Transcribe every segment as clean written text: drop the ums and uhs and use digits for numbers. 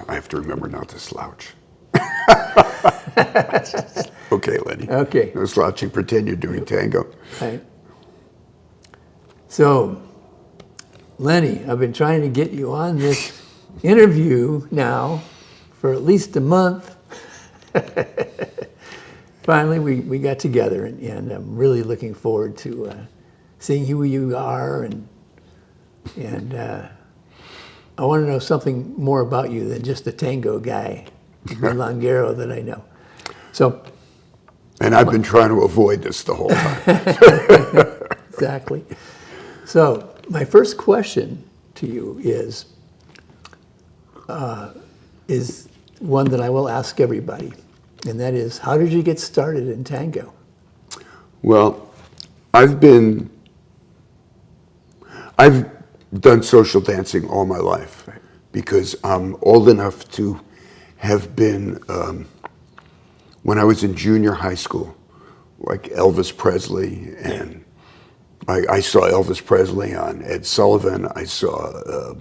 I have to remember not to slouch. Okay, Lenny. Okay. No slouching. Pretend you're doing tango. Right. So, Lenny, I've been trying to get you on this interview now for at least a month. Finally, we got together, and I'm really looking forward to seeing who you are, and I want to know something more about you than just the tango guy, the milonguero that I know. So, And I've been trying to avoid this the whole time. exactly. So, my first question to you is one that I will ask everybody, and that is, how did you get started in tango? Well, I've done social dancing all my life, Right. because I'm old enough to have been, when I was in junior high school, like Elvis Presley, and I saw Elvis Presley on Ed Sullivan. I saw,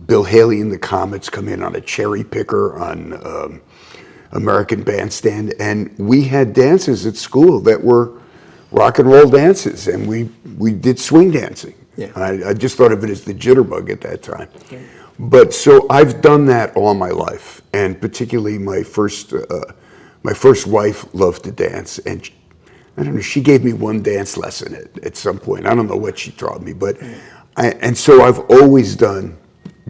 Bill Haley and the Comets come in on a cherry picker on American Bandstand, and we had dances at school that were rock and roll dances, and we did swing dancing. Yeah. I just thought of it as the jitterbug at that time. Okay. But so I've done that all my life, and particularly my first wife loved to dance, and I don't know, she gave me one dance lesson at some point. I don't know what she taught me, but and so I've always done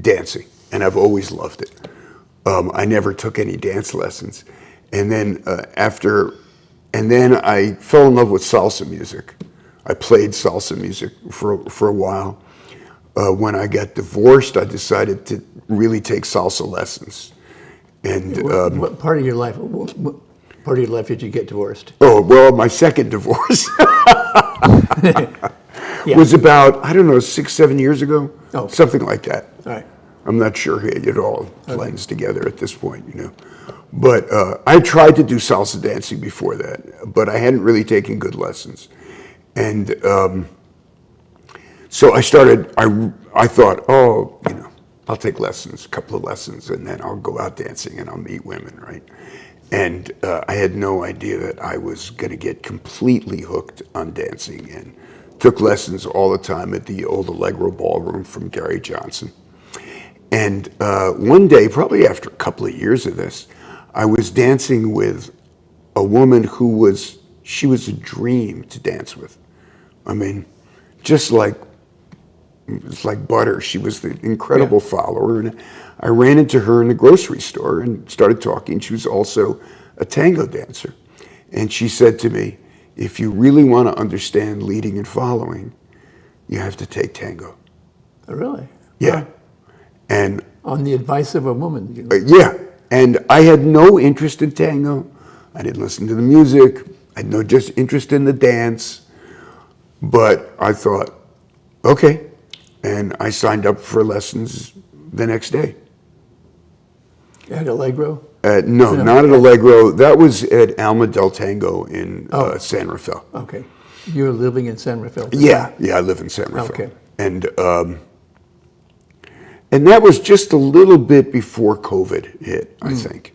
dancing, and I've always loved it. I never took any dance lessons, and then I fell in love with salsa music. I played salsa music for a while. When I got divorced, I decided to really take salsa lessons. And What part of your life? What part of your life did you get divorced? oh well, my second divorce Yeah. was about, I don't know, 6-7 years ago, Oh. something like that. All right. I'm not sure it all blends together at this point, But I tried to do salsa dancing before that, but I hadn't really taken good lessons. And so I started, I thought, I'll take lessons, a couple of lessons, and then I'll go out dancing and I'll meet women, right? And I had no idea that I was going to get completely hooked on dancing, and took lessons all the time at the old Allegro Ballroom from Gary Johnson. And one day, probably after a couple of years of this, I was dancing with a woman she was a dream to dance with. I mean, just like, it's like butter. She was the incredible follower. And I ran into her in the grocery store and started talking. She was also a tango dancer. And she said to me, if you really want to understand leading and following, you have to take tango. Oh, really? Yeah. Huh. And On the advice of a woman. yeah, and I had no interest in tango. I didn't listen to the music. I had no just interest in the dance. But I thought, okay, and I signed up for lessons the next day. At Allegro? No, not at Allegro. That was at Alma del Tango in San Rafael. Okay. You're living in San Rafael? Yeah, I live in San Rafael. Okay. And that was just a little bit before COVID hit, I think.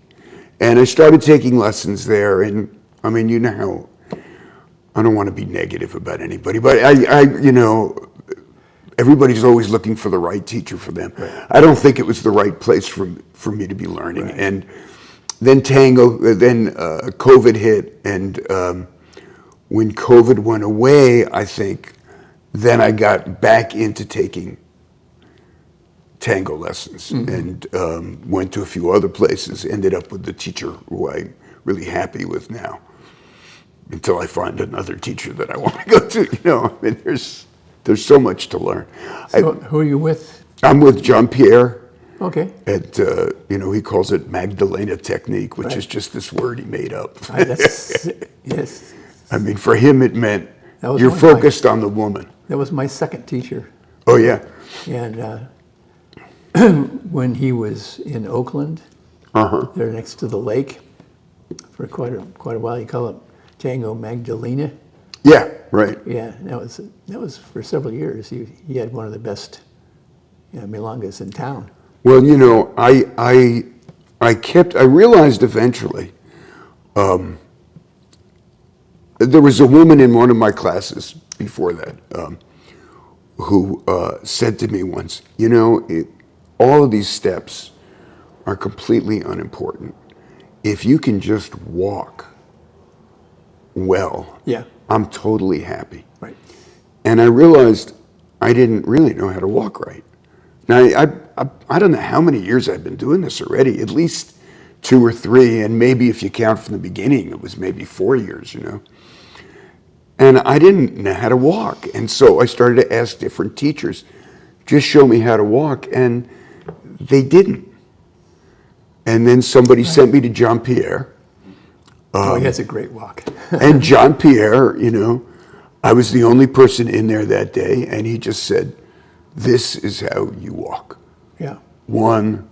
And I started taking lessons there, and I mean, how, I don't want to be negative about anybody, but everybody's always looking for the right teacher for them. Right. I don't think it was the right place for me to be learning. Right. And then COVID hit, and when COVID went away, I think, then I got back into taking tango lessons, and went to a few other places, ended up with the teacher who I'm really happy with now, until I find another teacher that I want to go to. I mean, there's so much to learn. So who are you with? I'm with Jean-Pierre Okay. at, he calls it Magdalena technique, which Right. is just this word he made up. Yes. I mean, for him it meant That was you're one of my- focused on the woman. That was my second teacher. Oh yeah. And when he was in Oakland, there next to the lake, for quite a while, you call it Tango Magdalena. Yeah, right. Yeah, that was for several years. He had one of the best milongas in town. Well, you know, I realized eventually, there was a woman in one of my classes before that, who said to me once, you know, all of these steps are completely unimportant. If you can just walk well, Yeah. I'm totally happy. Right. And I realized I didn't really know how to walk right. Now, I don't know how many years I've been doing this already, at least 2 or 3, and maybe if you count from the beginning, it was maybe 4 years, you know. And I didn't know how to walk. And so I started to ask different teachers, just show me how to walk. And they didn't. And then somebody sent me to Jean Pierre. Oh, he has a great walk. And Jean Pierre, you know, I was the only person in there that day. And he just said, this is how you walk. Yeah. 1,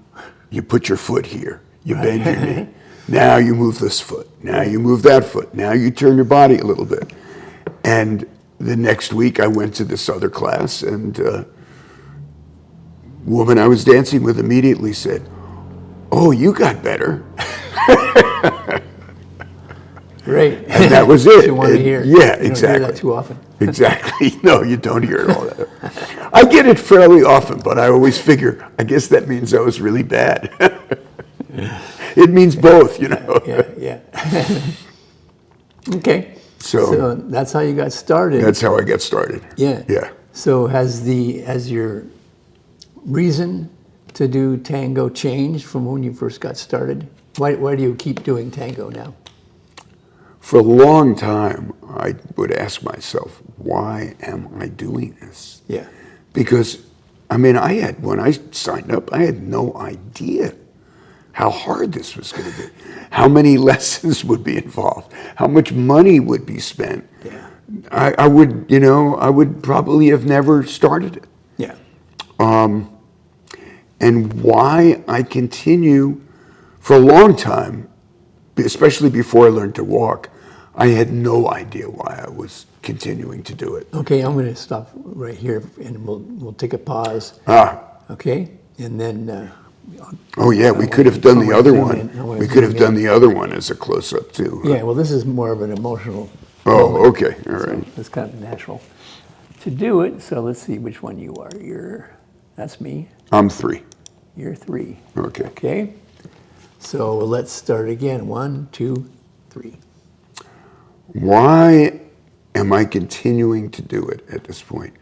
you put your foot here. You bend your knee. Now you move this foot. Now you move that foot. Now you turn your body a little bit. And the next week I went to this other class, and woman I was dancing with immediately said, oh, you got better. Great. And that was it. You want to hear. Yeah, You exactly. don't hear that too often. Exactly. No, you don't hear it all that. I get it fairly often, but I always figure, I guess that means I was really bad. It means both, you know. Yeah. Okay. So So that's how you got started. that's how I got started. Yeah. Yeah. So has your reason to do tango changed from when you first got started? Why do you keep doing tango now? For a long time, I would ask myself, why am I doing this? Yeah. Because, I mean, when I signed up, I had no idea how hard this was going to be, how many lessons would be involved, how much money would be spent. Yeah. I would probably have never started it. Yeah. And why I continue for a long time, especially before I learned to walk, I had no idea why I was continuing to do it. Okay, I'm going to stop right here, and we'll take a pause. Okay, and then. Oh yeah, we could have done the other one. We could have done the other one as a close-up too. Yeah, well, this is more of an emotional. Oh, moment, okay, all right. So it's kind of natural to do it. So let's see which one you are. That's me. I'm 3. You're 3. Okay. Okay. So let's start again. 1, 2, 3. Why am I continuing to do it at this point?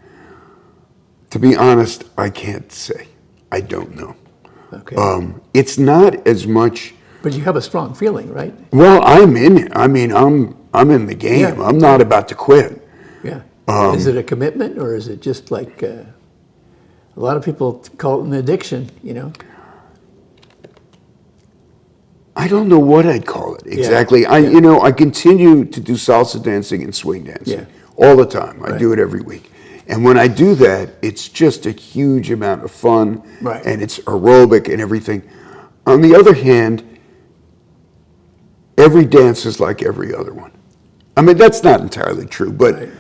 To be honest, I can't say. I don't know. Okay. It's not as much. But you have a strong feeling, right? Well, I'm in it. I mean, I'm in the game. Yeah. I'm not about to quit. Yeah. Is it a commitment, or is it just like a lot of people call it an addiction? You know. I don't know what I'd call it exactly. Yeah. I continue to do salsa dancing and swing dancing all the time. I do it every week. And when I do that, it's just a huge amount of fun, Right. and it's aerobic and everything. On the other hand, every dance is like every other one. I mean, that's not entirely true, but Right.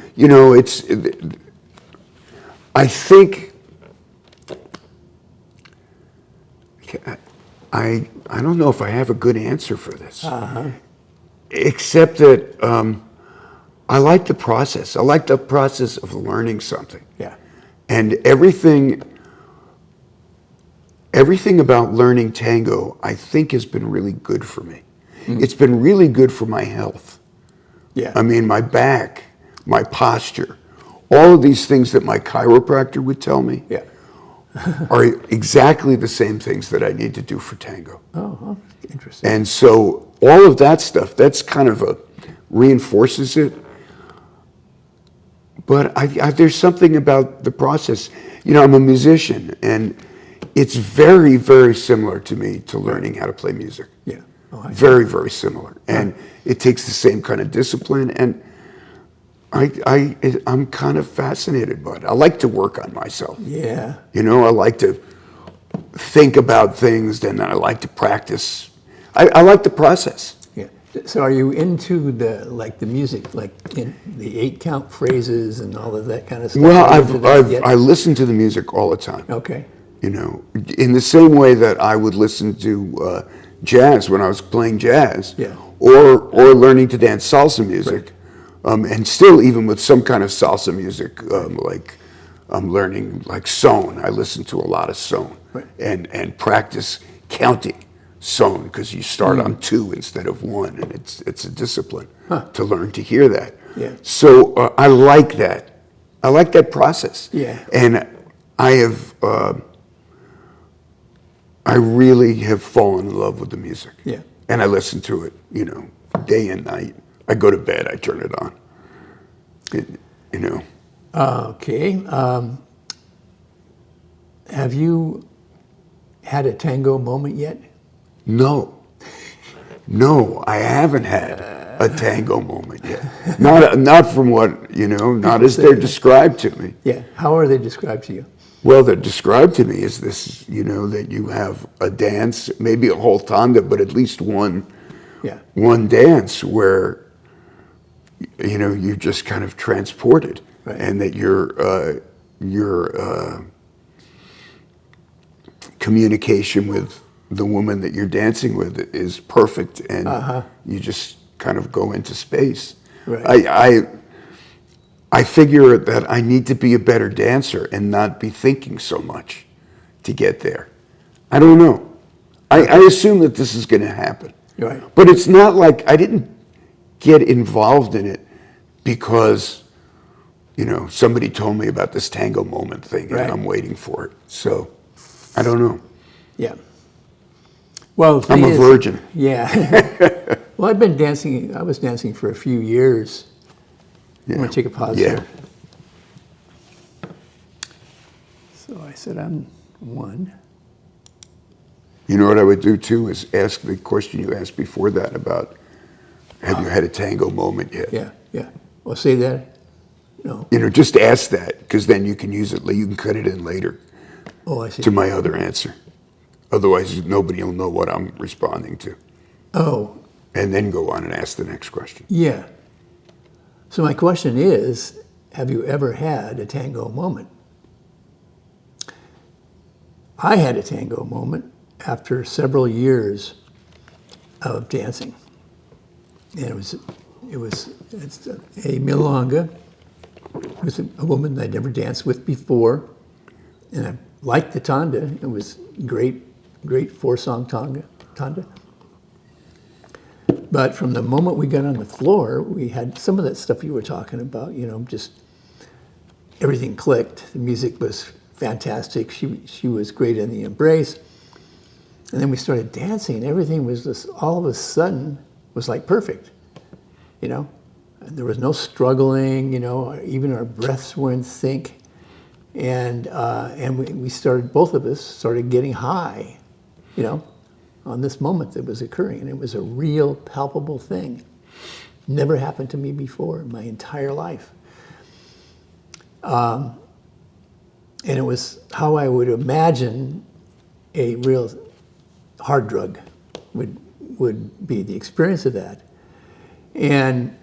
I think I don't know if I have a good answer for this, except that I like the process. I like the process of learning something. Yeah. And everything about learning tango, I think, has been really good for me. It's been really good for my health. Yeah. I mean, my back, my posture, all of these things that my chiropractor would tell me Yeah. are exactly the same things that I need to do for tango. Oh, interesting. And so all of that stuff, that's kind of reinforces it. But there's something about the process. I'm a musician, and it's very, very similar to me to learning how to play music. Yeah. Oh, I see. Very, very similar. And it takes the same kind of discipline, and I'm kind of fascinated by it. I like to work on myself. Yeah. I like to think about things, and I like to practice. I like the process. Yeah. So are you into the music, like in the 8-count phrases and all of that kind of stuff? Well, Are you into that yet? I listen to the music all the time. Okay. You know, in the same way that I would listen to jazz when I was playing jazz, Yeah. or learning to dance salsa music, and still even with some kind of salsa music, like I'm learning like son. I listen to a lot of son, Right. and practice counting son because you start on 2 instead of 1, and it's a discipline to learn to hear that. Yeah. So I like that. I like that process. Yeah. And I have. I really have fallen in love with the music. Yeah. And I listen to it, you know, day and night. I go to bed, I turn it on. You know. Okay. Have you had a tango moment yet? No. No, I haven't had a tango moment yet. Not from what, you know, not as they're described to me. Yeah. How are they described to you? Well, they're described to me as this, you know, that you have a dance, maybe a whole tanda, but at least one Yeah. dance where, you know, you're just kind of transported, Right. and that your communication with the woman that you're dancing with is perfect, and you just kind of go into space. Right. I figure that I need to be a better dancer and not be thinking so much to get there. I don't know. I assume that this is going to happen. Right. But it's not like I didn't get involved in it because, you know, somebody told me about this tango moment thing, Right. and I'm waiting for it. So I don't know. Yeah. Well, the I'm thing a is- virgin. Yeah. Well, I've been dancing. I was dancing for a few years. I'm going to take a pause Yeah. here. So I said I'm 1. You know what I would do too is ask the question you asked before that about, have you had a tango moment yet? Yeah. Yeah. Well, say that. No. You know, just ask that, because then you can use it. You can cut it in later Oh, I see. to my other answer. Otherwise, nobody will know what I'm responding to. Oh, And then go on and ask the next question. yeah. So my question is, have you ever had a tango moment? I had a tango moment after several years of dancing. And it's a milonga with a woman I'd never danced with before. And I liked the tanda. It was great 4-song tanda. But from the moment we got on the floor, we had some of that stuff you were talking about, you know, just everything clicked. The music was fantastic. She was great in the embrace. And then we started dancing, and everything was just, all of a sudden, was like perfect, you know? And there was no struggling, you know, even our breaths were in sync. And we started, both of us started getting high, you know, on this moment that was occurring. And it was a real palpable thing. Never happened to me before in my entire life. And it was how I would imagine a real hard drug would be the experience of that. And,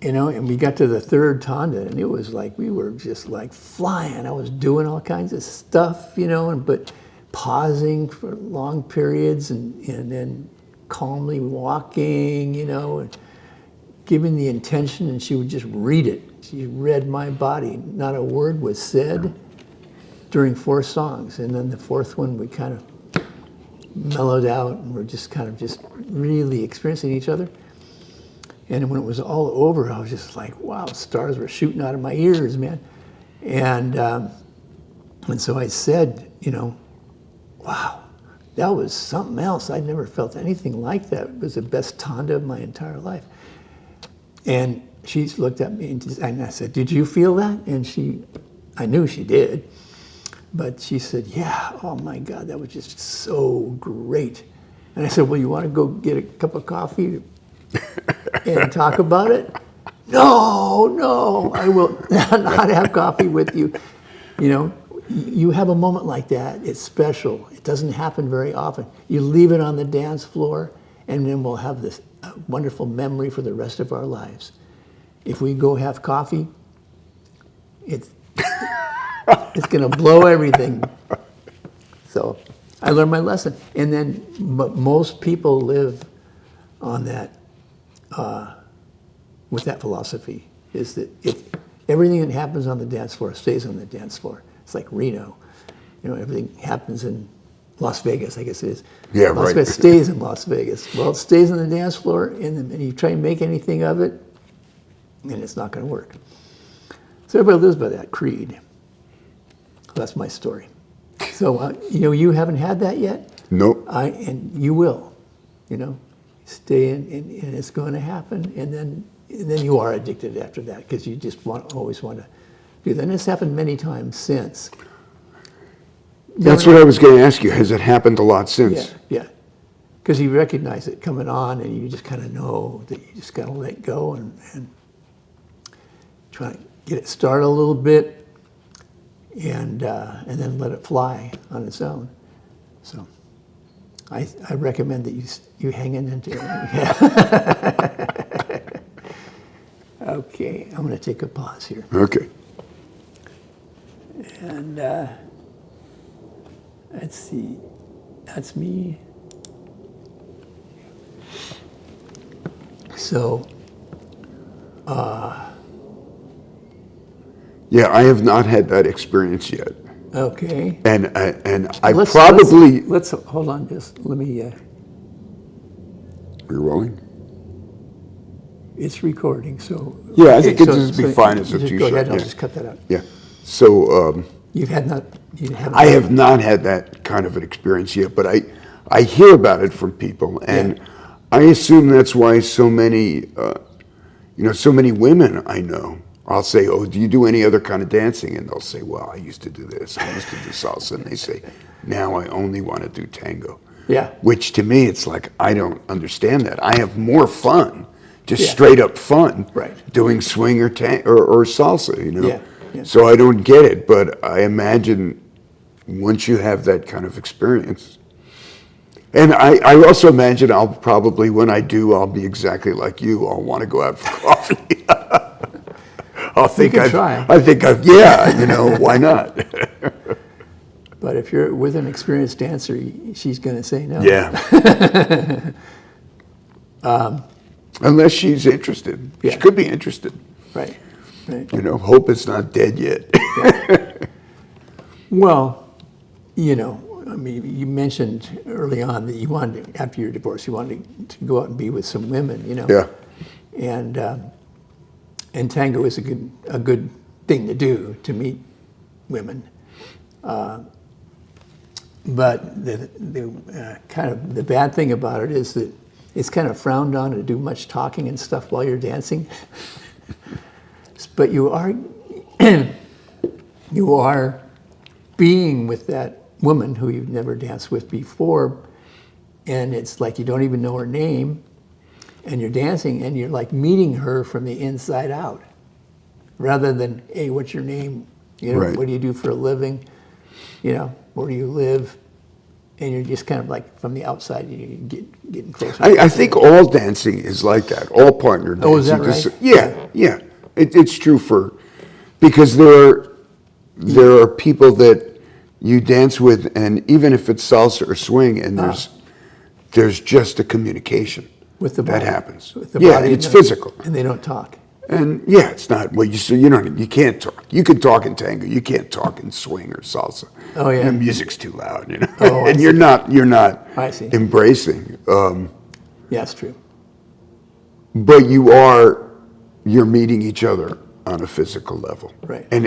you know, and we got to the third tanda, and it was like we were just like flying. I was doing all kinds of stuff, you know, but pausing for long periods and then calmly walking, you know, and giving the intention, and she would just read it. She read my body. Not a word was said during 4 songs. And then the 4th one, we kind of mellowed out, and we're just kind of just really experiencing each other. And when it was all over, I was just like, wow, stars were shooting out of my ears, man. And so I said, you know, wow, that was something else. I'd never felt anything like that. It was the best tanda of my entire life. And she looked at me, and I said, did you feel that? And I knew she did. But she said, yeah, oh my God, that was just so great. And I said, well, you want to go get a cup of coffee and talk about it? No, I will not have coffee with you. You know, you have a moment like that, it's special. It doesn't happen very often. You leave it on the dance floor, and then we'll have this wonderful memory for the rest of our lives. If we go have coffee, it's going to blow everything So I learned my lesson. And then most people live on that, with that philosophy, is that everything that happens on the dance floor stays on the dance floor. It's like Reno. Everything happens in Las Vegas, I guess it is. Yeah, Las right. Vegas stays in Las Vegas. Well, it stays on the dance floor, and you try and make anything of it, and it's not going to work. So everybody lives by that creed. That's my story. So, you haven't had that yet? Nope. And you will, stay in, and it's going to happen, and then you are addicted after that, because you just always want to do that. And it's happened many times since. That's what I was going to ask you. Has it happened a lot since? Yeah. Because you recognize it coming on, and you just kind of know that you just got to let go and try to get it started a little bit, and then let it fly on its own. So I recommend that you hang in into it. Okay, I'm going to take a pause here. Okay. And let's see, that's me. So, Yeah, I have not had that experience yet. okay. And I Let's probably... hold on, just let me, You're rolling? it's recording, so. Yeah, I okay, think it'd just be fine as a just two-shot, Go ahead, I'll yeah. just cut that out. Yeah. So You haven't. I have not had that kind of an experience yet, but I hear about it from people, and I assume that's why so many, so many women I know, I'll say, oh, do you do any other kind of dancing? And they'll say, well, I used to do this, I used to do salsa, and they say, now I only want to do tango. Yeah. Which to me, it's like, I don't understand that. I have more fun, just Yeah. straight up fun, Right. doing swing or salsa, Yeah. So I don't get it, but I imagine once you have that kind of experience, and I also imagine I'll probably, when I do, I'll be exactly like you. I'll want to go out for coffee. Try. I think I've, why not? But if you're with an experienced dancer, she's going to say no. Yeah. Unless she's interested. Yeah. She could be interested. Right. Hope it's not dead yet. Well, I mean, you mentioned early on that you wanted, after your divorce, you wanted to go out and be with some women, Yeah. And tango is a good thing to do, to meet women. But the kind of the bad thing about it is that it's kind of frowned on to do much talking and stuff while you're dancing. But you are being with that woman who you've never danced with before, and it's like you don't even know her name, and you're dancing, and you're like meeting her from the inside out, rather than, hey, what's your name? Right. What do you do for a living? Where do you live? And you're just kind of like from the outside, you getting closer. I think all dancing is like that. All partner dancing. Oh, is that right? Yeah. It's true because there are people that you dance with, and even if it's salsa or swing, and there's just a communication with the body, that happens. With the body, it's physical, and they don't talk. And it's not you can't talk. You can talk in tango. You can't talk in swing or salsa. Oh yeah, the music's too loud, Oh, and you're not I see. embracing. Yeah, it's true. But you're meeting each other on a physical level, right? And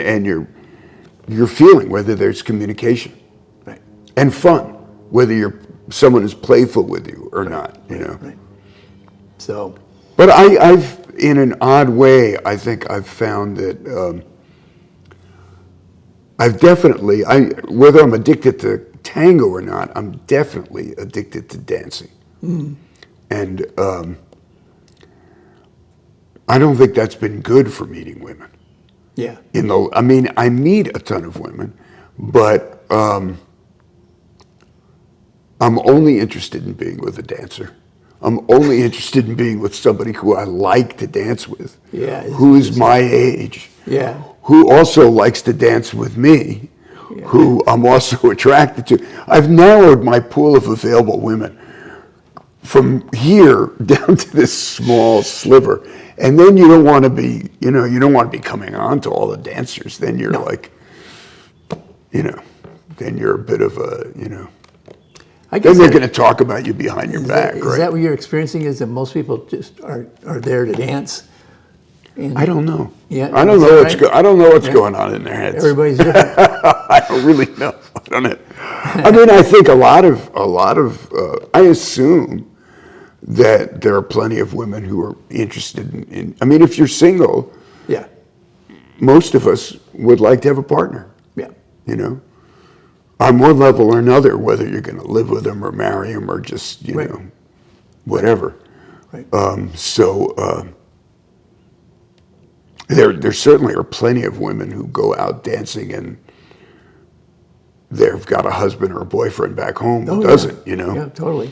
you're feeling whether there's communication, right, and fun, whether someone is playful with you or not, Right. So, but I've in an odd way, I think I've found that I've definitely, whether I'm addicted to tango or not, I'm definitely addicted to dancing, and I don't think that's been good for meeting women. yeah. I meet a ton of women, but I'm only interested in being with a dancer. I'm only interested in being with somebody who I like to dance with, Yeah. who is my age, Yeah. who also likes to dance with me, who I'm also attracted to. I've narrowed my pool of available women from here down to this small sliver. And then you don't want to be, you don't want to be coming on to all the dancers. Then you're like, then you're a bit of a, I guess then they're going to talk about you behind your back, right? Is that what you're experiencing? Is that most people just are there to dance? And I don't know. Yeah, I don't know I don't know what's going on in their heads. Everybody's different. I don't really know. I don't know. I mean, I think a lot of I assume that there are plenty of women who are interested in I mean, if you're single, Yeah. most of us would like to have a partner, Yeah. on one level or another, whether you're going to live with them or marry them or just, Right. whatever. Right. There certainly are plenty of women who go out dancing and they've got a husband or a boyfriend back home who doesn't, Yeah, totally.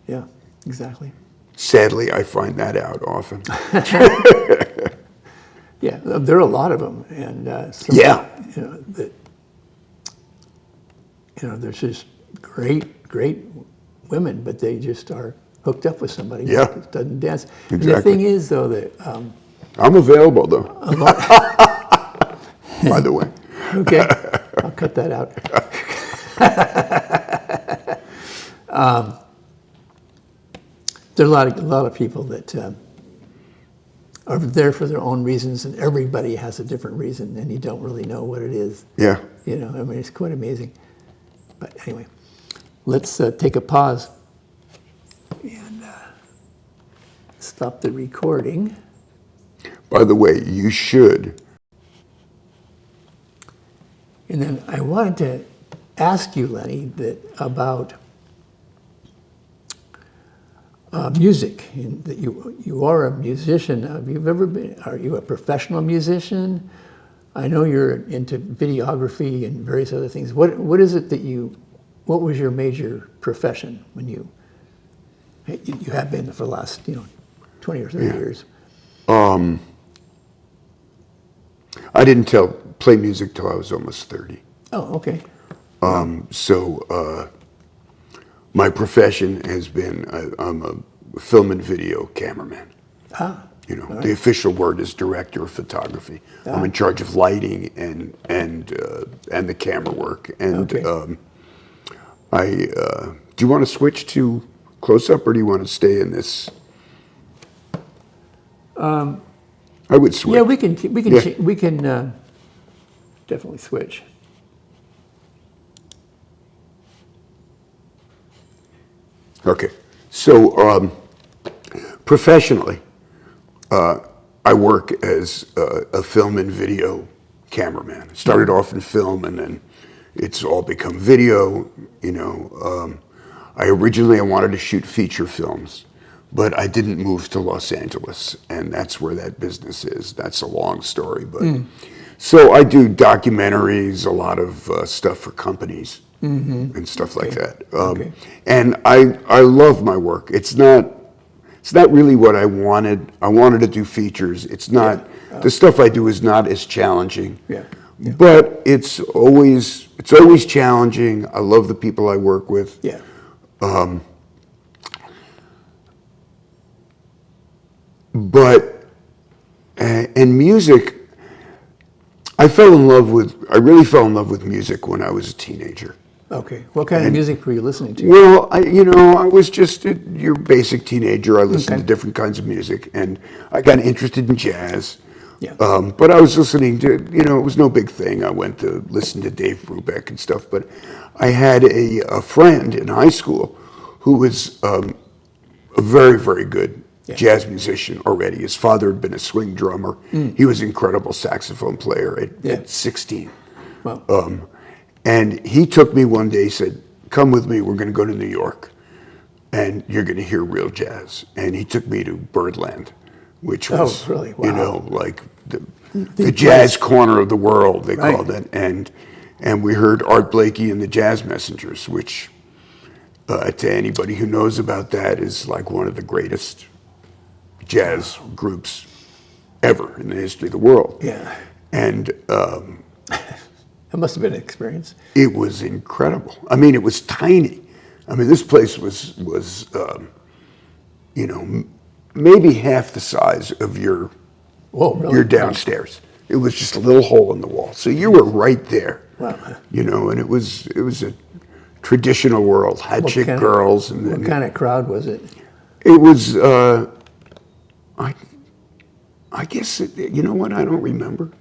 Yeah, exactly. Sadly, I find that out often. Yeah, there are a lot of them, and some, Yeah. There's just great women, but they just are hooked up with somebody Yeah. who doesn't dance. And the Exactly. thing is, though, that I'm available, though. By the way. okay, I'll cut that out. There are a lot of people that are there for their own reasons, and everybody has a different reason, and you don't really know what it is. Yeah. I mean, it's quite amazing. But anyway, let's take a pause and stop the recording. By the way, you should. And then I wanted to ask you, Lenny, about music. And that you are a musician. Are you a professional musician? I know you're into videography and various other things. What is it what was your major profession when you have been for the last 20 or 30 years? I didn't play music till I was almost 30. Oh, okay. So my profession has been, I'm a film and video cameraman. Ah. The official word is director of photography. I'm in charge of lighting and the camera work. And Okay. do you want to switch to close up or do you want to stay in this? I would switch. Yeah, we can Yeah. we can definitely switch. Okay. So professionally, I work as a film and video cameraman. I started off in film and then it's all become video. I originally wanted to shoot feature films, but I didn't move to Los Angeles, and that's where that business is. That's a long story, but so I do documentaries, a lot of stuff for companies and stuff like that. And I love my work. It's not really what I wanted. I wanted to do features. It's not the stuff I do is not as challenging. Yeah. But it's always challenging. I love the people I work with. Yeah. But and music, I really fell in love with music when I was a teenager. Okay. What kind of music were you listening to? Well, I was just your basic teenager. I listened to different kinds of music, and I got interested in jazz. Yeah. But I was listening to, it was no big thing. I went to listen to Dave Brubeck and stuff. But I had a friend in high school who was a very, very good jazz musician already. His father had been a swing drummer. He was an incredible saxophone player at 16. Wow. And he took me one day, said, come with me, we're going to go to New York, and you're going to hear real jazz. And he took me to Birdland, which was, really? Wow. like the jazz corner of the world, they called it. And we heard Art Blakey and the Jazz Messengers, which to anybody who knows about that is like one of the greatest jazz groups ever in the history of the world. Yeah. And It must have been an experience. It was incredible. I mean, it was tiny. I mean, this place was maybe half the size of your Whoa, really? your downstairs. It was just a little hole in the wall, so you were right there. Wow. And it was a traditional world. Had chick girls, and what kind of crowd was it? it was. I guess you know what, I don't remember.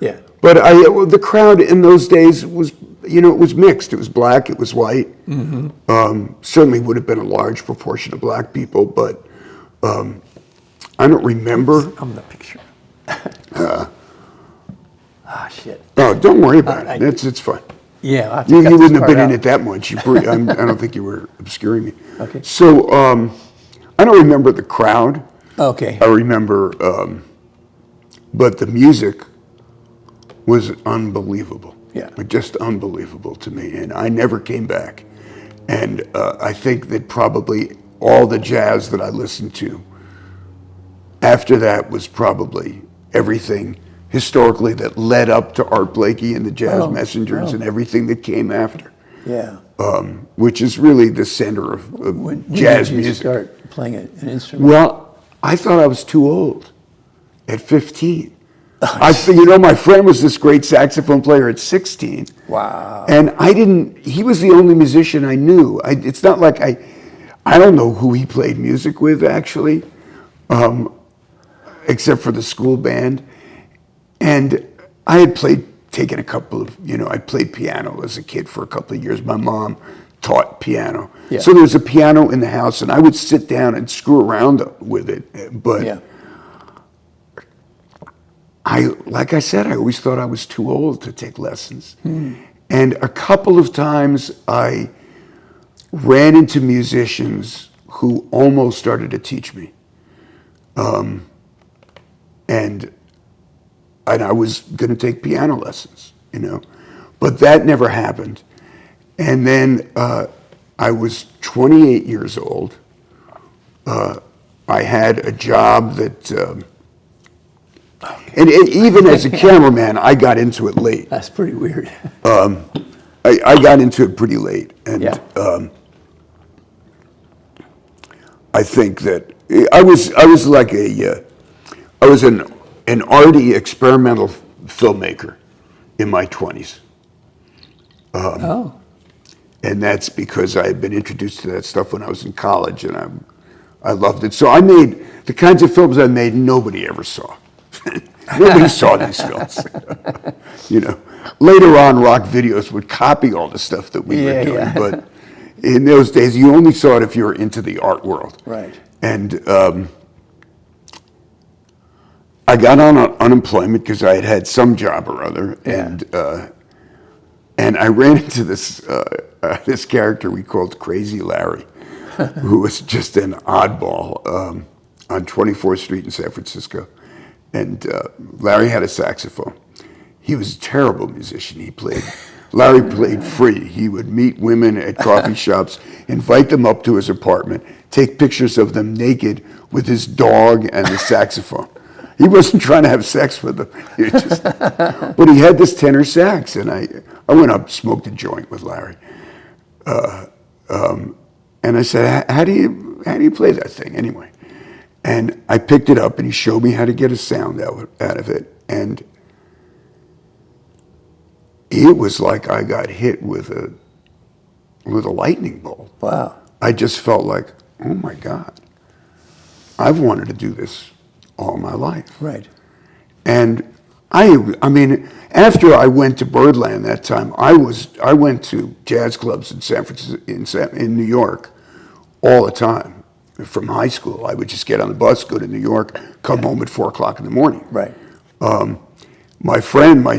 Yeah. But the crowd in those days was, it was mixed. It was black, it was white. Mm-hmm. Certainly would have been a large proportion of black people, but I don't remember. I'm the picture. Shit. Oh, don't worry about it. It's fine. Yeah. You wouldn't have been in it that much. I don't think you were obscuring me. Okay. So I don't remember the crowd. Okay. I remember, but the music was unbelievable. Yeah. Just unbelievable to me. And I never came back. And I think that probably all the jazz that I listened to after that was probably everything historically that led up to Art Blakey and the Jazz Messengers and everything that came after. Yeah. Which is really the center of When jazz did you music. start playing an instrument? Well, I thought I was too old at 15. My friend was this great saxophone player at 16. Wow. And he was the only musician I knew. It's not like I don't know who he played music with, actually, except for the school band. And I had taken a couple of, I played piano as a kid for a couple of years. My mom taught piano. Yeah. So there was a piano in the house, and I would sit down and screw around with it. But like I said, I always thought I was too old to take lessons. And a couple of times I ran into musicians who almost started to teach me. And I was going to take piano lessons, but that never happened. And then I was 28 years old. I had a job that, and even as a cameraman, I got into it late. That's pretty weird. I got into it pretty late, and I think that I was like I was an arty experimental filmmaker in my 20s. And that's because I had been introduced to that stuff when I was in college, and I loved it. So I made the kinds of films I made nobody ever saw. Nobody saw these films. Later on, rock videos would copy all the stuff that we were doing, but in those days, you only saw it if you were into the art world. Right. And I got on unemployment because I had had some job or other, and I ran into this character we called Crazy Larry, who was just an oddball on 24th Street in San Francisco. And Larry had a saxophone. He was a terrible musician. Larry played free. He would meet women at coffee shops, invite them up to his apartment, take pictures of them naked with his dog and the saxophone. He wasn't trying to have sex with them. But he had this tenor sax, and I went up, smoked a joint with Larry. And I said, how do you play that thing anyway? And I picked it up, and he showed me how to get a sound out of it. And it was like I got hit with a lightning bolt. Wow. I just felt like, oh my God, I've wanted to do this all my life. Right. And I mean, after I went to Birdland that time, I went to jazz clubs in San Francisco, in New York, all the time. From high school, I would just get on the bus, go to New York, come home at 4:00 in the morning. Right. My friend, my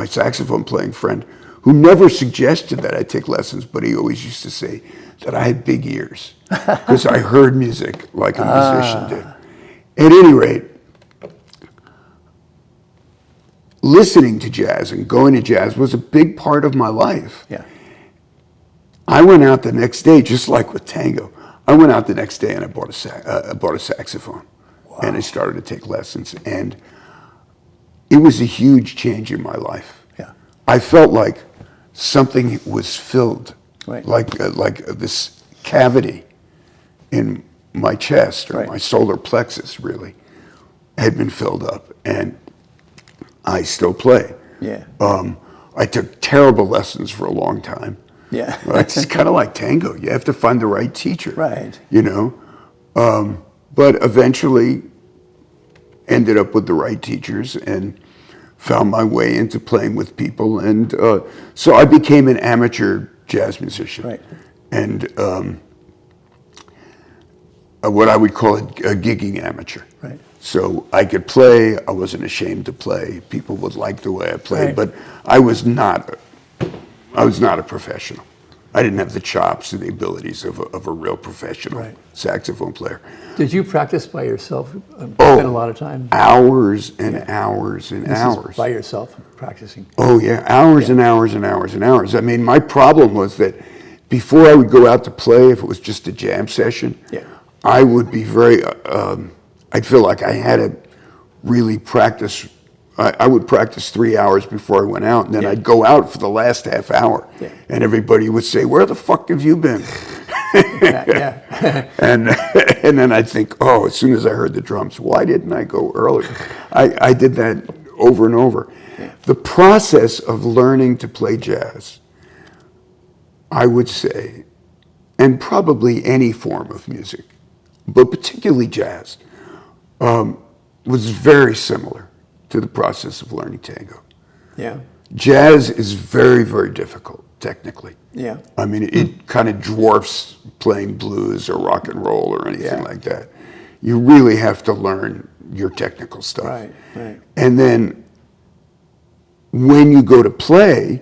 saxophone playing friend, who never suggested that I take lessons, but he always used to say that I had big ears because I heard music like a musician did. At any rate, listening to jazz and going to jazz was a big part of my life. Yeah. I went out the next day, just like with Tango. I went out the next day and I bought a saxophone. Wow. And I started to take lessons, and it was a huge change in my life. Yeah. I felt like something was filled, Right. like this cavity in my chest or Right. my solar plexus really had been filled up, and I still play. Yeah. I took terrible lessons for a long time. Yeah. It's kind of like tango. You have to find the right teacher. Right. You know? But eventually ended up with the right teachers and found my way into playing with people. And so I became an amateur jazz musician. Right. And what I would call a gigging amateur. Right. So I could play. I wasn't ashamed to play. People would like the way I played, Right. but I was not a professional. I didn't have the chops and the abilities of a real professional Right. saxophone player. Did you practice by yourself? Oh, Spend a lot of time? Hours and hours and This is hours. by yourself practicing? Oh yeah, hours and hours and hours and hours. I mean, my problem was that before I would go out to play, if it was just a jam session, Yeah. I would be very. I'd feel like I had to really practice. I would practice 3 hours before I went out, and then Yeah. I'd go out for the last half hour, Yeah. and everybody would say, "Where the fuck have you been?" Yeah. And and then I'd think, oh, as soon as I heard the drums, why didn't I go earlier? I did that over and over. Yeah. The process of learning to play jazz, I would say, and probably any form of music, but particularly jazz, was very similar to the process of learning tango. Yeah. Jazz is very, very difficult technically. Yeah. I mean, it kind of dwarfs playing blues or rock and roll or anything Yeah. like that. You really have to learn your technical stuff. Right. Right. And then when you go to play,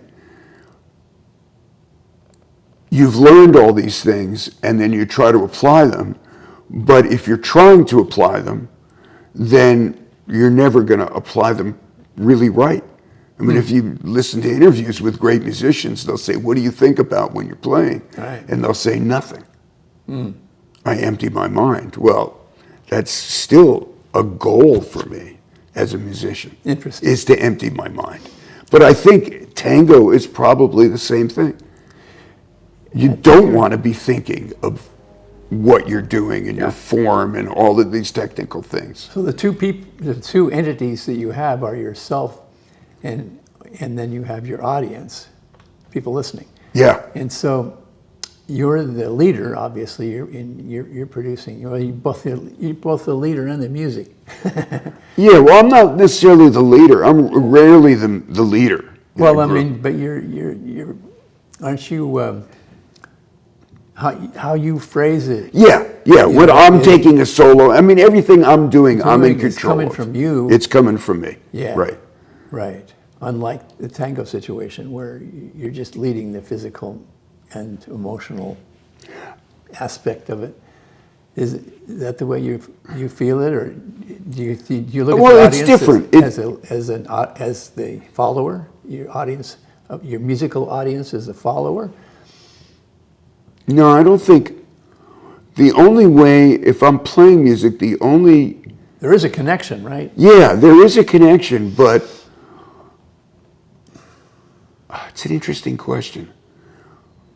you've learned all these things and then you try to apply them. But if you're trying to apply them, then you're never going to apply them really right. I mean, if you listen to interviews with great musicians, they'll say, "What do you think about when you're playing?" Right. And they'll say, "Nothing. I empty my mind." Well, that's still a goal for me as a musician. Interesting. Is to empty my mind. But I think tango is probably the same thing. You don't want to be thinking of what you're doing and your form and all of these technical things. So the two entities that you have are yourself, and then you have your audience, people listening. Yeah. And so you're the leader, obviously. You're producing. You're both the leader and the music. Yeah, well, I'm not necessarily the leader. I'm rarely the leader. in Well, a I group. mean, but you're aren't you? How you phrase it? Yeah. When know, I'm taking a solo, I mean, everything I'm doing, I'm in It's control coming of. from you. It's coming from me. Yeah. Right. Right. Unlike the tango situation where you're just leading the physical and emotional aspect of it. Is that the way you feel it, or do you look at Well, the it's audience different. as the follower? Your audience, your musical audience, is a follower. No, I don't think. The only way, if I'm playing music, There is a connection, right? yeah, there is a connection, but it's an interesting question.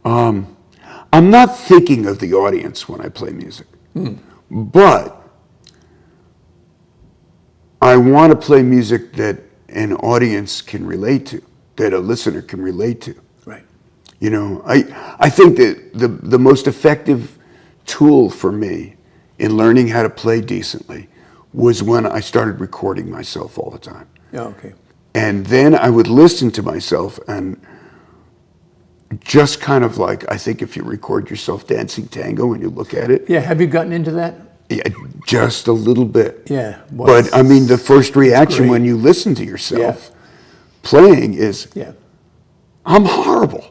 I'm not thinking of the audience when I play music, but I want to play music that an audience can relate to, that a listener can relate to. Right. You know, I think that the most effective tool for me in learning how to play decently was when I started recording myself all the time. Yeah. Okay. And then I would listen to myself and just kind of like, I think if you record yourself dancing tango and you look at it, Yeah. Have you gotten into that? yeah, just a little bit. Yeah. Well, But I mean, the first reaction great. when you listen to yourself playing is, Yeah. I'm horrible.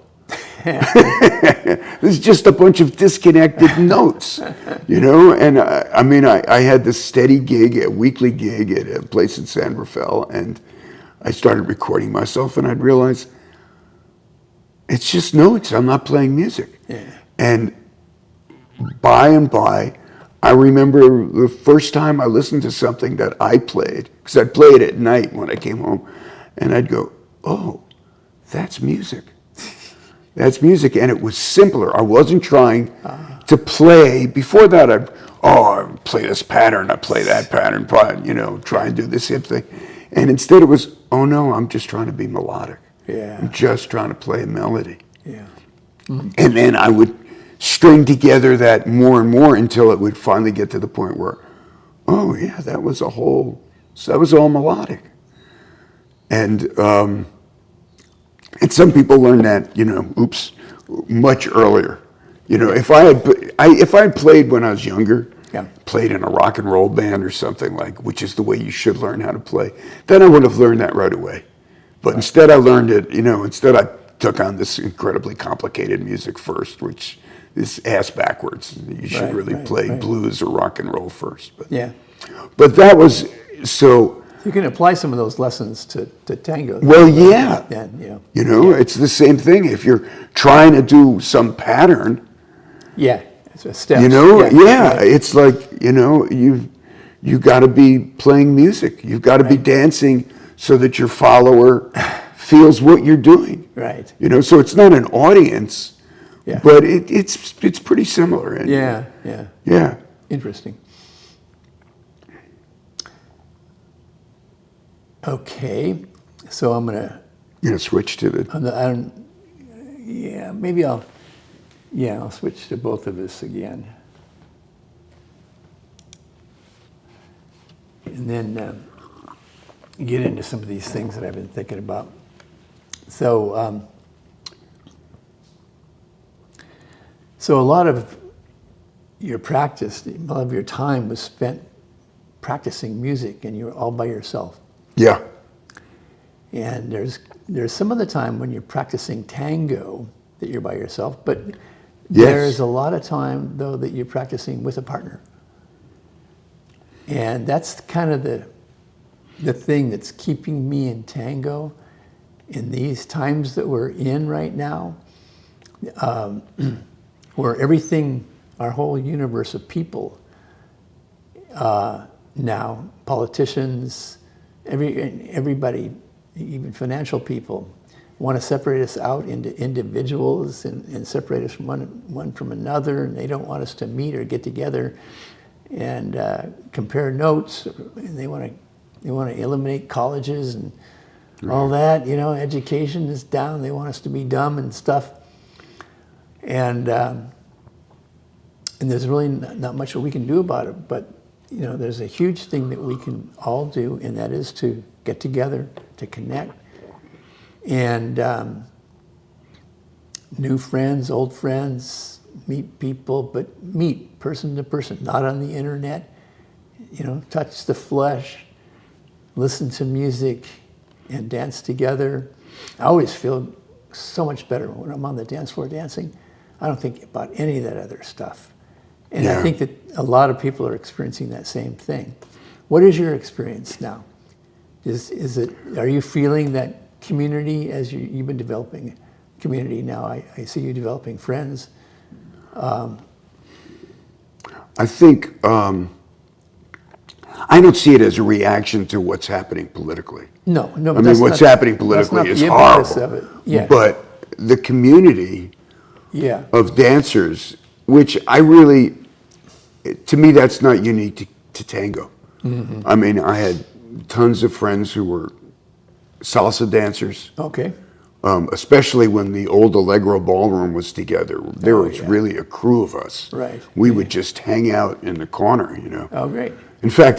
There's just a bunch of disconnected notes, you know? And I mean, I had this steady gig, a weekly gig at a place in San Rafael, and I started recording myself, and I'd realize it's just notes. I'm not playing music. Yeah. And by and by, I remember the first time I listened to something that I played, because I'd play it at night when I came home, and I'd go, oh, that's music. That's music, and it was simpler. I wasn't trying to play. Before that, I play this pattern, I play that pattern, try and do this hip thing. And instead it was, oh no, I'm just trying to be melodic. Yeah. I'm just trying to play a melody. Yeah. And then I would string together that more and more until it would finally get to the point where, oh yeah, that was all melodic. And some people learn that, much earlier. If I had played when I was younger, played in a rock and roll band or something which is the way you should learn how to play, then I would have learned that right away. But instead I learned it, instead I took on this incredibly complicated music first, which is ass backwards. You should really play blues or rock and roll first. But that was, so... You can apply some of those lessons to tango. Well, yeah. Then, it's the same thing. If you're trying to do some pattern... Yeah, it's a step. It's like, you got to be playing music. You've got to be dancing so that your follower feels what you're doing. Right. So it's not an audience, but it's pretty similar. And, Yeah. Interesting. Okay, so I'm gonna. You're gonna switch to the. Maybe I'll. Yeah, I'll switch to both of us again, and then get into some of these things that I've been thinking about. So, so a lot of your practice, a lot of your time was spent practicing music, and you were all by yourself. Yeah. And there's some of the time when you're practicing tango that you're by yourself, but there's a lot of time though that you're practicing with a partner. And that's kind of the thing that's keeping me in tango in these times that we're in right now, where everything, our whole universe of people now, politicians, everybody, even financial people, want to separate us out into individuals and separate us from one from another, and they don't want us to meet or get together and compare notes. And they want to eliminate colleges and all that. Education is down. They want us to be dumb and stuff. And there's really not much that we can do about it. But there's a huge thing that we can all do, and that is to get together, to connect, and new friends, old friends, meet people, but meet person to person, not on the internet, touch the flesh, listen to music, and dance together. I always feel so much better when I'm on the dance floor dancing. I don't think about any of that other stuff. And I think that a lot of people are experiencing that same thing. What is your experience now? Are you feeling that community as you've been developing community now? I see you developing friends. I think I don't see it as a reaction to what's happening politically. No. I mean, what's happening politically is horrible. Of it. Yeah. But the community of dancers, which to me, that's not unique to tango. Mm-hmm. I mean, I had tons of friends who were salsa dancers. Okay. Especially when the old Allegro ballroom was together. There was really a crew of us. Right. We would just hang out in the corner, Oh, great. In fact,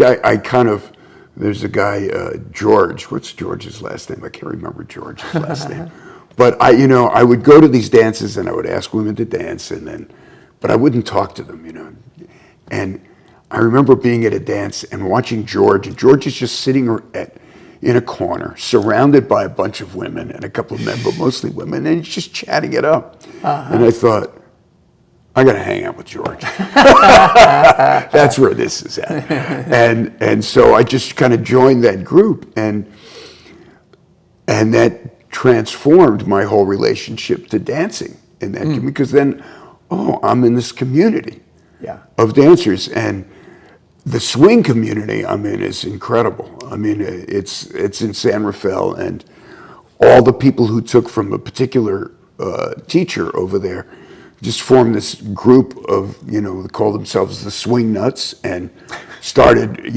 there's a guy, George. What's George's last name? I can't remember George's last name. But I would go to these dances and I would ask women to dance, but I wouldn't talk to them, And I remember being at a dance and watching George, and George is just sitting in a corner, surrounded by a bunch of women and a couple of men, but mostly women, and he's just chatting it up. And I thought, I got to hang out with George. That's where this is at. And so I just kind of joined that group, and that transformed my whole relationship to dancing in that because then, I'm in this community of dancers, and the swing community I'm in is incredible. I mean, it's in San Rafael, and all the people who took from a particular teacher over there just formed this group of, they call themselves the Swing Nuts, and started,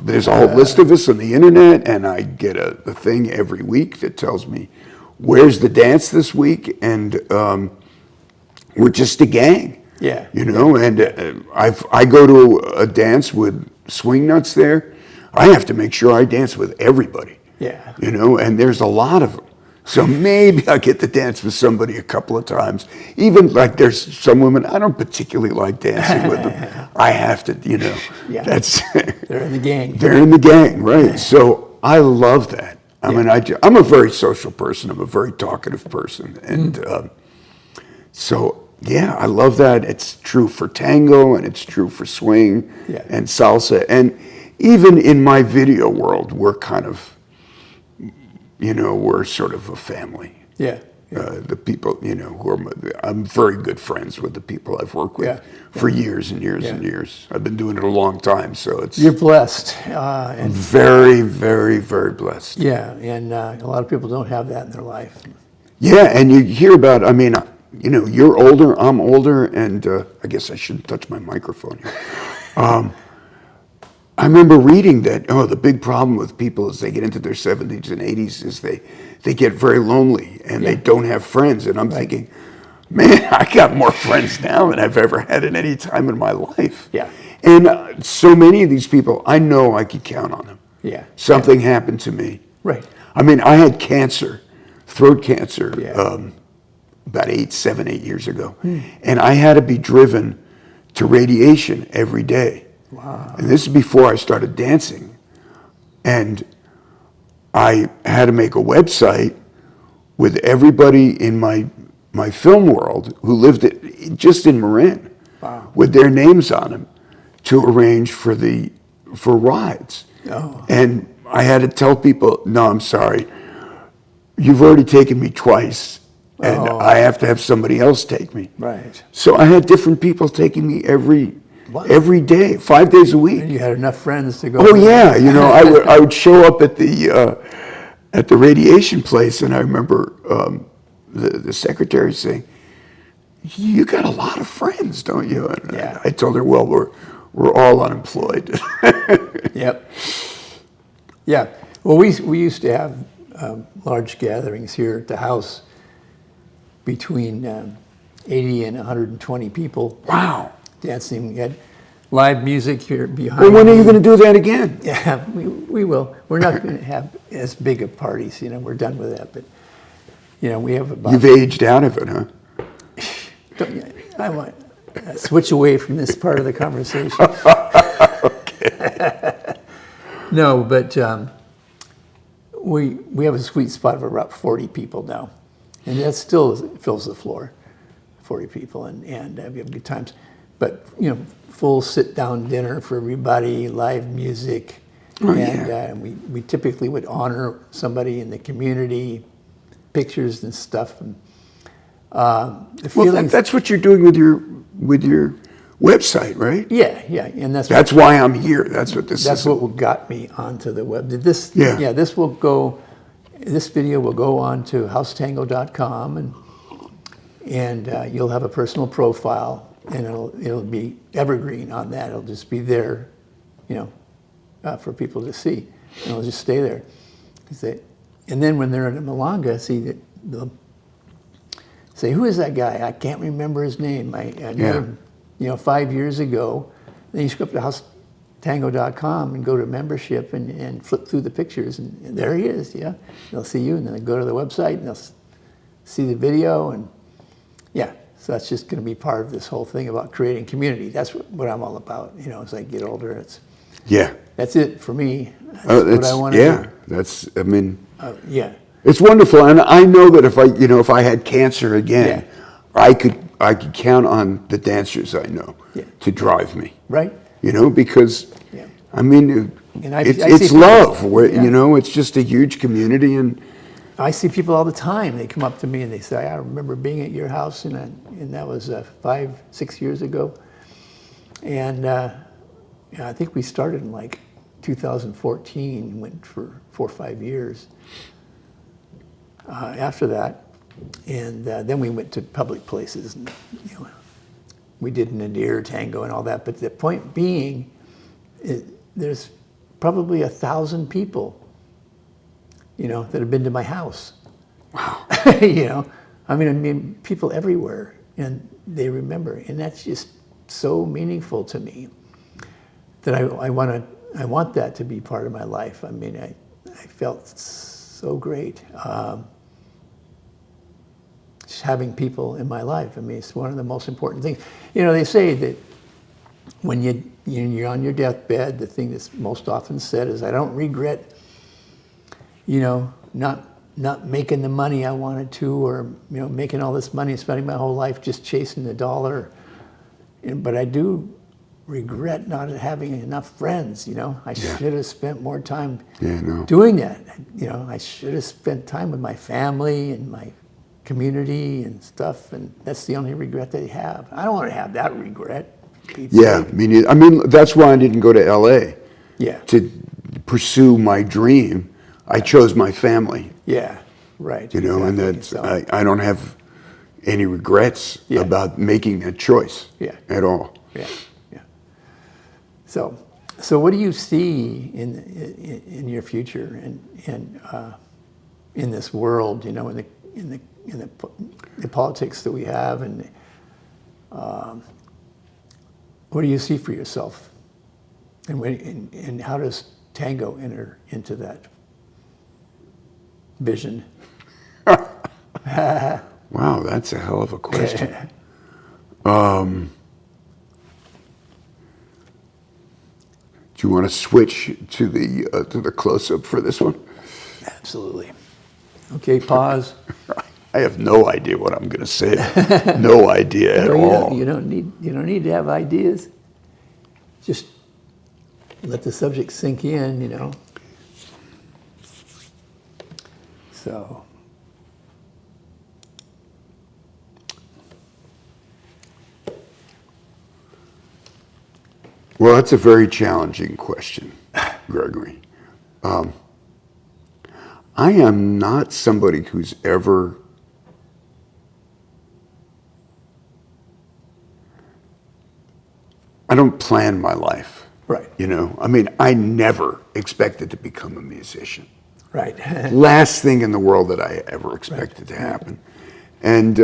there's a whole list of us on the internet, and I get a thing every week that tells me where's the dance this week, and we're just a gang. Yeah. And I go to a dance with Swing Nuts there. I have to make sure I dance with everybody. Yeah. And there's a lot of them. So maybe I get to dance with somebody a couple of times. Even like there's some women I don't particularly like dancing with them. I have to, Yeah. that's They're in the gang. they're in the gang, right? So I love that. I mean, I'm a very social person. I'm a very talkative person, and so yeah, I love that. It's true for tango, and it's true for swing and salsa, and even in my video world, we're kind of, we're sort of a family. Yeah. The people, who are, I'm very good friends with the people I've worked with for years and years and years. I've been doing it a long time, so it's. You're blessed. And very, very, very blessed. yeah, and a lot of people don't have that in their life. Yeah, and you hear about, I mean, you're older, I'm older, and I guess I shouldn't touch my microphone here. I remember reading that, the big problem with people as they get into their 70s and 80s is they get very lonely and they don't have friends. And I'm thinking, man, I got more friends now than I've ever had at any time in my life. Yeah. And so many of these people, I know I can count on them. Yeah. Something happened to me. Right. I mean, I had cancer, throat cancer, about 7, 8 years ago. And I had to be driven to radiation every day. Wow. And this is before I started dancing. And I had to make a website with everybody in my film world who lived just in Marin, with their names on them, to arrange for rides. Oh. And I had to tell people, no, I'm sorry, you've already taken me twice, and I have to have somebody else take me. Right. So I had different people taking me every day, 5 days a week. And you had enough friends to go. Oh yeah, I would show up at the radiation place, and I remember the secretary saying, "You got a lot of friends, don't you?" And I told her, "Well, we're all unemployed." Yep. Yeah. Well, we used to have large gatherings here at the house between 80 and 120 people. Wow. Dancing. We had live music here behind. Well, when are me. you going to do that again? Yeah, we will. We're not going to have as big of parties. We're done with that. But we have about. You've aged out of it, huh? I want to switch away from this part of the conversation. Okay. No, but we have a sweet spot of about 40 people now, and that still fills the floor. 40 people, and we have good times. But full sit-down dinner for everybody, live music, and we typically would honor somebody in the community, pictures and stuff. And that's what you're doing with your website, right? Yeah, and that's why I'm here. That's what this is. That's what got me onto the web. This video will go on to housetango.com, and you'll have a personal profile. And it'll be evergreen on that. It'll just be there, for people to see, and it'll just stay there. And then when they're in a milonga, they'll say, "Who is that guy? I can't remember his name. I know, 5 years ago." Then you just go up to housetango.com and go to membership and flip through the pictures, and there he is. Yeah, they'll see you, and then they go to the website and they'll see the video, and So that's just going to be part of this whole thing about creating community. That's what I'm all about. As I get older, that's it for me. That's what I want to do. It's wonderful, and I know that if I had cancer again, I could count on the dancers I know to drive me. Right. Because I mean, it's love. It's just a huge community, and I see people all the time. They come up to me and they say, "I remember being at your house, and that was 5, 6 years ago." And I think we started in like 2014, went for 4 or 5 years after that. And then we went to public places, and we did Nadir, Tango, and all that. But the point being, there's probably 1,000 people, that have been to my house. Wow. I mean, people everywhere, and they remember, and that's just so meaningful to me that I want that to be part of my life. I mean, I felt so great. Just having people in my life. I mean, it's one of the most important things. They say that when you're on your deathbed, the thing that's most often said is, I don't regret, not making the money I wanted to, or, making all this money and spending my whole life just chasing the dollar. But I do regret not having enough friends, I should have spent more time doing that. I should have spent time with my family and my community and stuff, and that's the only regret they have. I don't want to have that regret. Yeah, me neither. I mean, that's why I didn't go to LA. Yeah. To pursue my dream, I chose my family. Yeah, right. And exactly. that's, So, I don't have any regrets about making that choice at all. Yeah. So what do you see in your future and in this world? In the politics that we have, and what do you see for yourself? And how does Tango enter into that vision? Wow, that's a hell of a question. Do you want to switch to the close-up for this one? Absolutely. Okay, pause. I have no idea what I'm going to say. No idea at all. You don't need to have ideas. Just let the subject sink in, So. Well, that's a very challenging question, Gregory. I am not somebody who's ever I don't plan my life. Right. I mean, I never expected to become a musician. Right. Last thing in the world that I ever expected to happen. And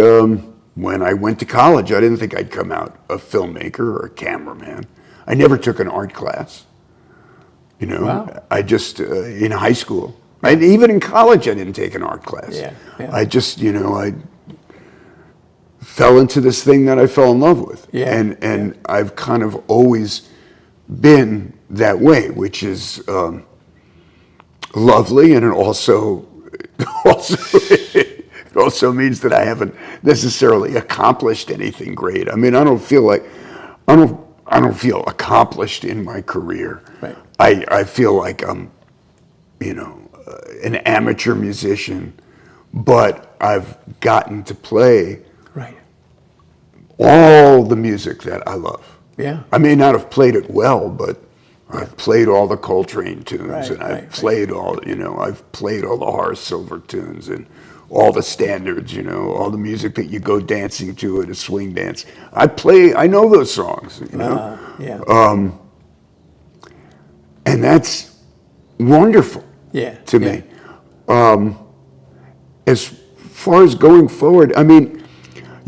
when I went to college, I didn't think I'd come out a filmmaker or a cameraman. I never took an art class. Wow. I just, in high school, even in college, I didn't take an art class. Yeah. I just, I fell into this thing that I fell in love with. Yeah. And I've kind of always been that way, which is lovely, and it also it also means that I haven't necessarily accomplished anything great. I mean, I don't feel accomplished in my career. Right. I feel like I'm, an amateur musician, but I've gotten to play Right. all the music that I love. Yeah. I may not have played it well, but I've played all the Coltrane tunes, Right, and I've right. played I've played all the Horace Silver tunes and all the standards, all the music that you go dancing to at a swing dance. I know those songs, Yeah. and that's wonderful to me. As far as going forward, I mean,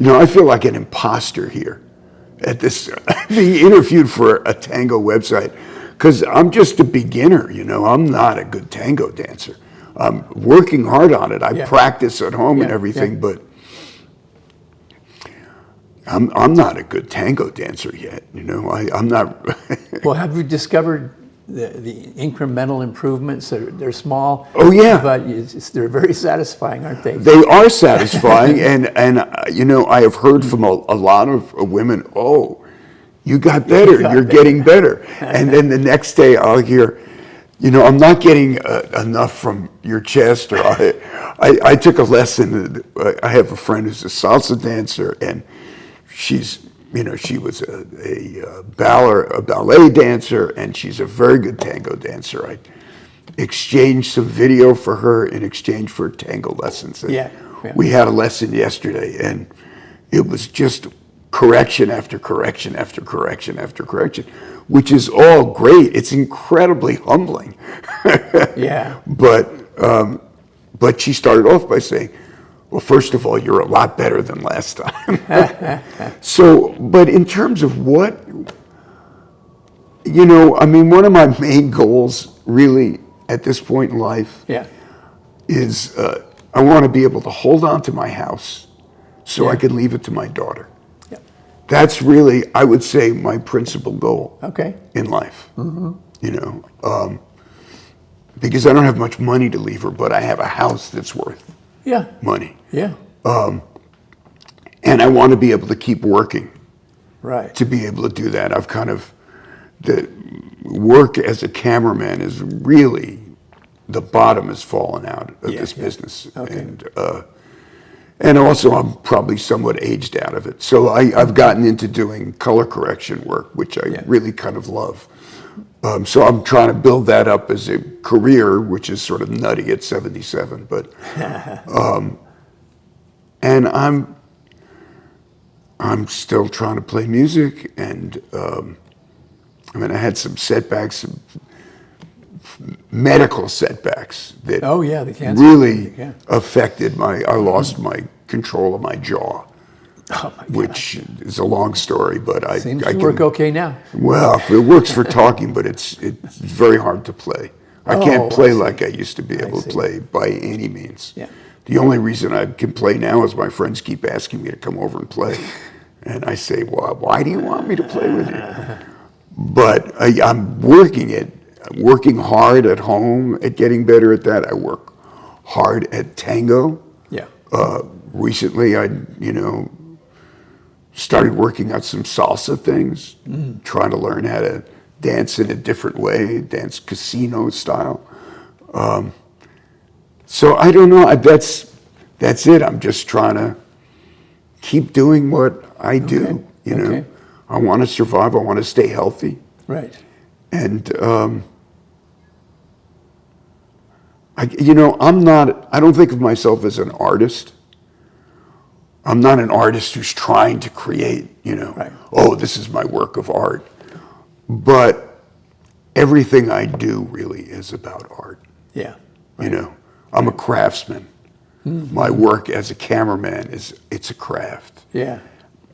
I feel like an imposter here at this, being interviewed for a tango website, because I'm just a beginner, I'm not a good tango dancer. I'm working hard on it. I practice at home and everything, but I'm not a good tango dancer yet, I'm not. Well, have you discovered the incremental improvements? They're small. Oh, yeah. But they're very satisfying, aren't they? They are satisfying, and I have heard from a lot of women, oh, you got better, you're getting better. And then the next day I'll hear, I'm not getting enough from your chest, or I took a lesson. I have a friend who's a salsa dancer, and she's she was a ballet dancer, and she's a very good tango dancer. I exchanged some video for her in exchange for tango lessons. And Yeah. we had a lesson yesterday, and it was just correction after correction after correction after correction, which is all great. It's incredibly humbling. Yeah. But she started off by saying, well, first of all, you're a lot better than last time. So, but in terms of what, one of my main goals really at this point in life Yeah. is I want to be able to hold on to my house so I Yeah. can leave it to my daughter. Yeah. That's really, I would say, my principal goal Okay. in life. Because I don't have much money to leave her, but I have a house that's worth Yeah. money. Yeah. And I want to be able to keep working Right. to be able to do that. The work as a cameraman is really, the bottom has fallen out of Yeah, this yeah. business. Okay. And also I'm probably somewhat aged out of it. So I've gotten into doing color correction work, which I really kind of love. So I'm trying to build that up as a career, which is sort of nutty at 77. But and I'm still trying to play music, and I had some setbacks, some medical setbacks that Oh, yeah, the cancer. really Yeah. affected I lost my control of my jaw, Oh, my God. which is a long story, but I Seems I to can, work okay now. well, it works for talking, but it's very hard to play. I Oh, can't I play see. like I used to be able to see. play by any means. Yeah. The only reason I can play now is my friends keep asking me to come over and play. And I say, well, why do you want me to play with you? But I'm working hard at home at getting better at that. I work hard at tango. Yeah. Recently, I started working on some salsa things, trying to learn how to dance in a different way, dance casino style. So I don't know. That's it. I'm just trying to keep doing what I do. Okay. I want to survive. I want to stay healthy. Right. And I don't think of myself as an artist. I'm not an artist who's trying to create, Right. oh, this is my work of art. But everything I do really is about art. Yeah. I'm a craftsman. My work as a cameraman it's a craft. Yeah.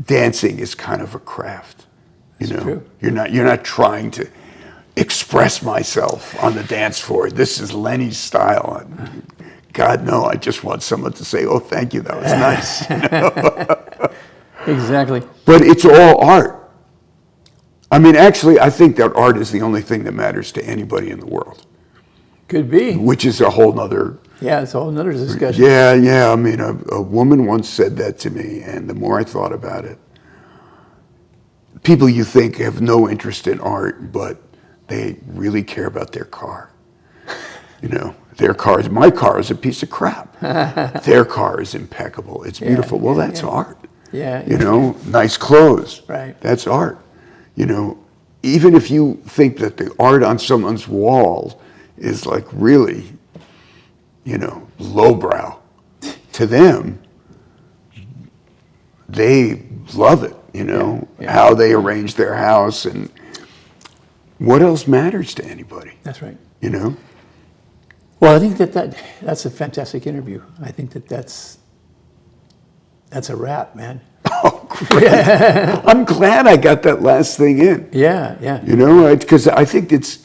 Dancing is kind of a craft. true. You're not trying to express myself on the dance floor. This is Lenny's style. God, no, I just want someone to say, oh, thank you, that was nice. Exactly. But it's all art. Actually, I think that art is the only thing that matters to anybody in the world, Could be. which is a whole nother. Yeah, it's a whole nother discussion. Yeah. A woman once said that to me, and the more I thought about it, people you think have no interest in art, but they really care about their car. My car is a piece of crap. Their car is impeccable. It's beautiful. Well, that's art. Yeah. Nice clothes. Right. That's art. Even if you think that the art on someone's wall is like really, lowbrow, to them, they love it, how they arrange their house, and what else matters to anybody, That's right. Well, I think that's a fantastic interview. I think that's a wrap, man. Oh, great. I'm glad I got that last thing in. Yeah. Because I think it's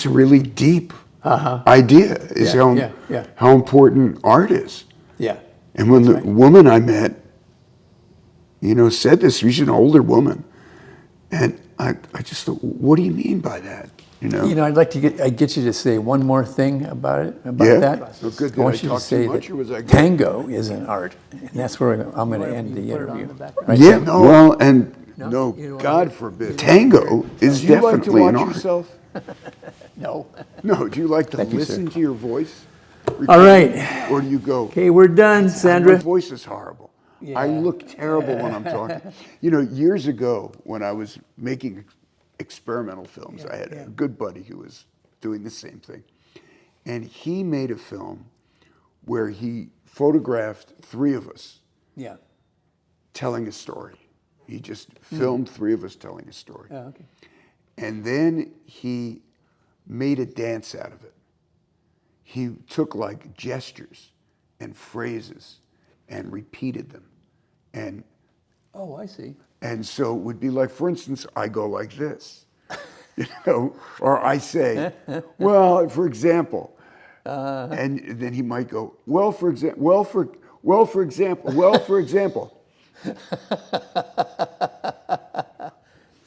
a really deep idea, is how important art is. Yeah. And when the woman I met, said this, she's an older woman, and I just thought, what do you mean by that? I'd like to get you to say one more thing about that. So good. Did I want I you to talk say too much, or was I that good? tango is an art, and that's where I'm going to end the interview. Right, Yeah, Sam? well, and No? You don't God forbid. Tango is Do you like to definitely watch an art. yourself? No. No, do you like to Thank you, listen sir. to your voice? All right. Or do you go, Okay, we're done, my Sandra. voice is horrible. Yeah. I look terrible when I'm talking. You know, years ago when I was making experimental films, I had a good buddy who was doing the same thing. And he made a film where he photographed three of us Yeah. telling a story. He just filmed three of us telling a story. Oh, okay. And then he made a dance out of it. He took like gestures and phrases and repeated them. And Oh, I see. so it would be like, for instance, I go like this, you know, or I say, well, for example, and then he might go, well, for example, for example.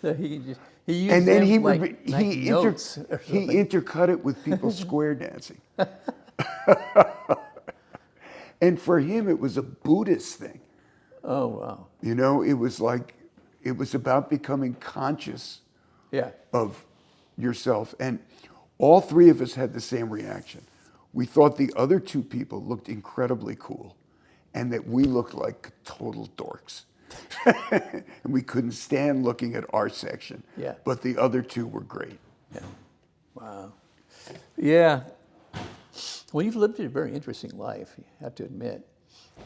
So he used And then them he like, would like he notes or something. intercut it with people square dancing. And for him, it was a Buddhist thing. Oh, wow. You know, it was like, it was about becoming conscious Yeah. of yourself. And all three of us had the same reaction. We thought the other two people looked incredibly cool and that we looked like total dorks. And we couldn't stand looking at our section. Yeah. But the other two were great. Yeah. Wow. Yeah. Well, you've lived a very interesting life, you have to admit.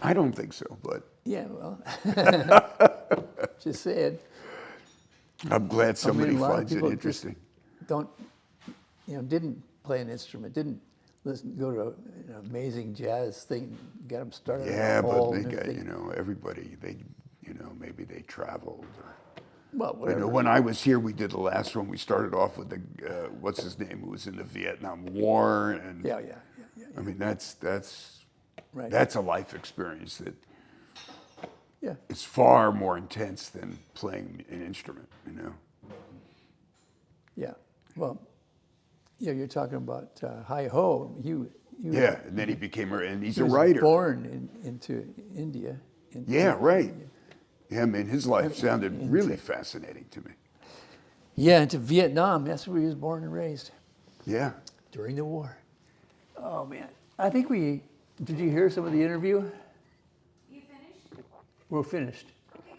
I don't think so, but Yeah, well, just said. I'm glad somebody a lot of finds it people interesting. Don't, didn't play an instrument, didn't go to an amazing jazz thing, got them started. Yeah, on a but whole they new got, thing. everybody, maybe they traveled. Or, Well, whatever. when I was here, we did the last one. We started off with the, what's his name, who was in the Vietnam War. And Yeah. I mean, that's Right. a life experience that Yeah. is far more intense than playing an instrument, Yeah. Well, you're talking about Hi Ho. Yeah, and then he became, and he's He a was writer. born into India. Yeah, right. Yeah, I mean, his life sounded really fascinating to me. Yeah, into Vietnam. That's where he was born and raised Yeah. during the war. Oh, man. I think did you hear some of the interview? You finished? We're finished. Okay,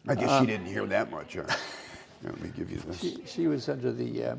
good. I guess she didn't hear that much. Huh? Let me give you this. She was under the